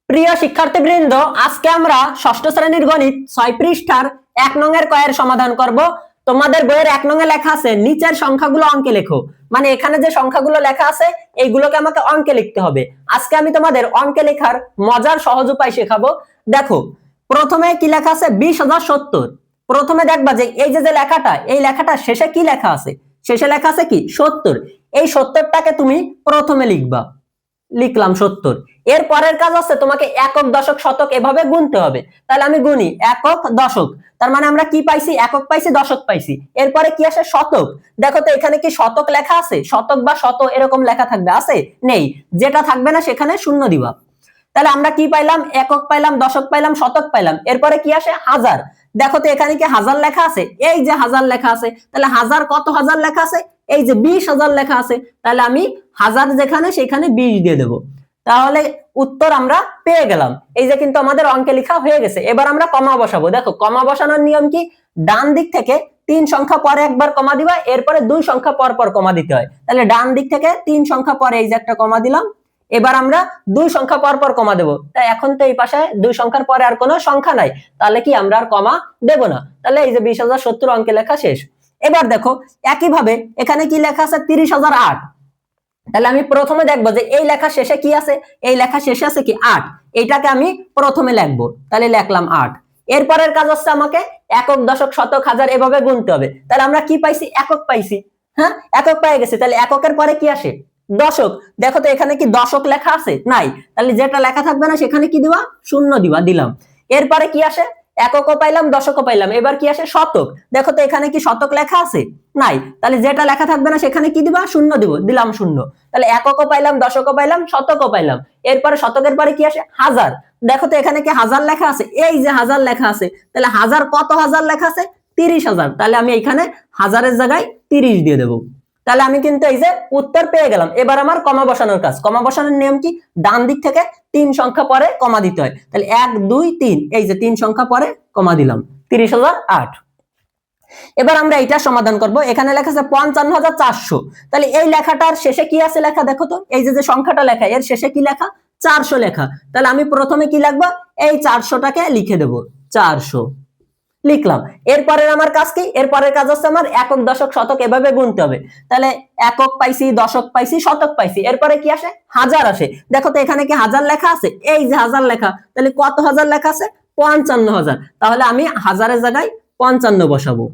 প্রিয় শিক্ষার্থীবৃন্দ, আজকে আমরা ষষ্ঠ শ্রেণীর গণিত 6 পৃষ্ঠার 1 নং এর কয়ের সমাধান করব। তোমাদের বইয়ের 1 নং এ লেখা আছে নিচের সংখ্যাগুলো অঙ্কে লেখো, মানে এখানে যে সংখ্যাগুলো লেখা আছে এইগুলোকে আমাকে অঙ্কে লিখতে হবে। আজকে আমি তোমাদের অঙ্কে লেখার মজার সহজ উপায় শেখাবো। দেখো, প্রথমে কি লেখা আছে 20,070। প্রথমে দেখবা যে এই যে লেখাটা, এই লেখাটা শেষে কি লেখা আছে, শেষে লেখা আছে কি 70। এই 70টাকে তুমি প্রথমে লিখবা, লিখলাম 70। এর পরের কাজ আছে তোমাকে একক দশক শতক এভাবে গুনতে হবে। তাহলে আমি গুনি একক দশক, তার মানে আমরা কি পাইছি, একক পাইছি, দশক পাইছি। এরপরে কি আসে শতক। দেখো তো এখানে কি শতক লেখা আছে, শতক বা শত এরকম লেখা থাকবে, আছে নেই, যেটা থাকবে না সেখানে শূন্য দিবা। তাহলে আমরা কি পাইলাম, একক পাইলাম, দশক পাইলাম, শতক পাইলাম। এরপরে কি আসে হাজার। দেখো তো এখানে কি হাজার লেখা আছে, এই যে হাজার লেখা আছে। তাহলে হাজার কত হাজার লেখা আছে, এই যে 20,000 লেখা আছে। তাহলে আমি হাজার যেখানে সেখানে 20 দিয়ে দেবো। তাহলে উত্তর আমরা পেয়ে গেলাম। এই যে কিন্তু আমাদের অঙ্কে লেখা হয়ে গেছে। এবার আমরা কমা বসাবো। দেখো কমা বসানোর নিয়ম কি, ডান দিক থেকে 3 সংখ্যা পরে একবার কমা দিবা, এরপরে 2 সংখ্যা পর পর কমা দিতে হয়। তাহলে ডান দিক থেকে 3 সংখ্যা পরে এই যে একটা কমা দিলাম। এবার আমরা 2 সংখ্যা পর পর কমা দেব। তাই এখন তো এই পাশে 2 সংখ্যার পরে আর কোনো সংখ্যা নাই, তাহলে কি আমরা আর কমা দেব না। তাহলে এই যে 20,070 অঙ্কে লেখা শেষ। এবার দেখো একইভাবে এখানে কি লেখা আছে 30,008। তাহলে আমি প্রথমে দেখবো যে এই লেখা শেষে কি আছে, এই লেখা শেষে আছে কি 8। এইটাকে আমি প্রথমে লিখবো, তাহলে লিখলাম 8। এরপরের কাজ হচ্ছে আমাকে একক দশক শতক হাজার এভাবে গুনতে হবে। তাহলে আমরা কি পাইছি, একক পাইছি। হ্যাঁ, একক পেয়ে গেছি। তাহলে এককের পরে কি আসে, দশক। দেখো তো এখানে কি দশক লেখা আছে, নাই। তাহলে যেটা লেখা থাকবে না সেখানে কি দিবা, শূন্য দিবা, দিলাম। এরপরে কি আসে, এককও পাইলাম, দশকও পাইলাম। এবার কি আসে শতক। দেখো তো এখানে কি শতক লেখা আছে, নাই। তাহলে যেটা লেখা থাকবে না সেখানে কি দিবা, শূন্য দিব, দিলাম শূন্য। তাহলে এককও পাইলাম, দশকও পাইলাম, শতকও পাইলাম। এরপরে শতকের পরে কি আসে হাজার। দেখো তো এখানে কি হাজার লেখা আছে, এই যে হাজার লেখা আছে। তাহলে হাজার কত হাজার লেখা আছে, 30,000। তাহলে আমি এখানে হাজারের জায়গায় 30 দিয়ে দেবো। তাহলে আমি কিন্তু এই যে উত্তর পেয়ে গেলাম। এবার আমার কমা বসানোর কাজ। কমা বসানোর নিয়ম কি, ডান দিক থেকে 3 সংখ্যা পরে কমা দিতে হয়। তাহলে 1 2 3, এই যে 3 সংখ্যা পরে কমা দিলাম, 30,008। এবার আমরা এটা সমাধান করব। এখানে লেখা আছে 55,400। তাহলে এই লেখাটার শেষে কি আছে লেখা, দেখো তো এই যে সংখ্যাটা লেখা, এর শেষে কি লেখা, 400 লেখা। তাহলে আমি প্রথমে কি লিখবো, এই 400টাকে লিখে দেব, 400 লিখলাম। এরপরের আমার কাজ কি, এরপরের কাজ হচ্ছে আমার একক দশক শতক এভাবে গুনতে হবে। তাহলে একক পাইছি, দশক পাইছি, শতক পাইছি। এরপরে কি আসে, হাজার আসে। দেখো তো এখানে কি হাজার লেখা আছে, এই যে হাজার লেখা। তাহলে কত হাজার লেখা আছে, 55,000। তাহলে আমি হাজারের জায়গায় 55 বসাবো।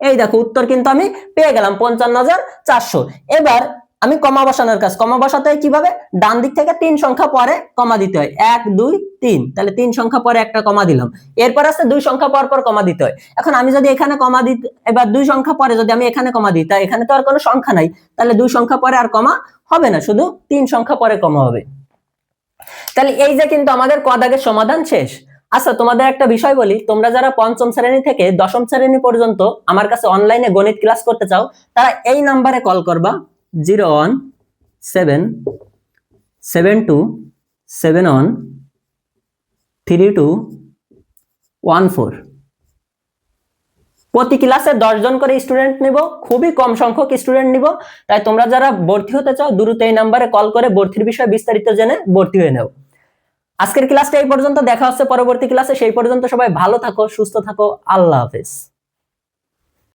এই দেখো উত্তর কিন্তু আমি পেয়ে গেলাম 55,400। এবার আমি কমা বসানোর কাজ। কমা বসাতে হয় কিভাবে, ডান দিক থেকে 3 সংখ্যা পরে কমা দিতে হয়, 1 2 3। তাহলে 3 সংখ্যা পরে একটা কমা দিলাম। এরপর আছে 2 সংখ্যা পর পর কমা দিতে হয়। এখন আমি যদি এখানে কমা দিই, এবার 2 সংখ্যা পরে যদি আমি এখানে কমা দিই, তাই এখানে তো আর কোনো সংখ্যা নাই। তাহলে 2 সংখ্যা পরে আর কমা হবে না, শুধু 3 সংখ্যা পরে কমা হবে। তাহলে এই যে কিন্তু আমাদের ক দাগের সমাধান শেষ। আচ্ছা, তোমাদের একটা বিষয় বলি, তোমরা যারা পঞ্চম শ্রেণী থেকে দশম শ্রেণী পর্যন্ত আমার কাছে অনলাইনে গণিত ক্লাস করতে চাও, তারা এই নাম্বারে কল করবা 0172713214। প্রতি ক্লাসে 10 জন করে স্টুডেন্ট নিব, খুবই কম সংখ্যক স্টুডেন্ট নিব। তাই তোমরা যারা ভর্তি হতে চাও দ্রুত এই নাম্বারে কল করে ভর্তির বিষয়ে বিস্তারিত জেনে ভর্তি হয়ে নাও। আজকের ক্লাসটা এই পর্যন্ত, দেখা হচ্ছে পরবর্তী ক্লাসে। সেই পর্যন্ত সবাই ভালো থাকো, সুস্থ থাকো, আল্লাহ হাফেজ।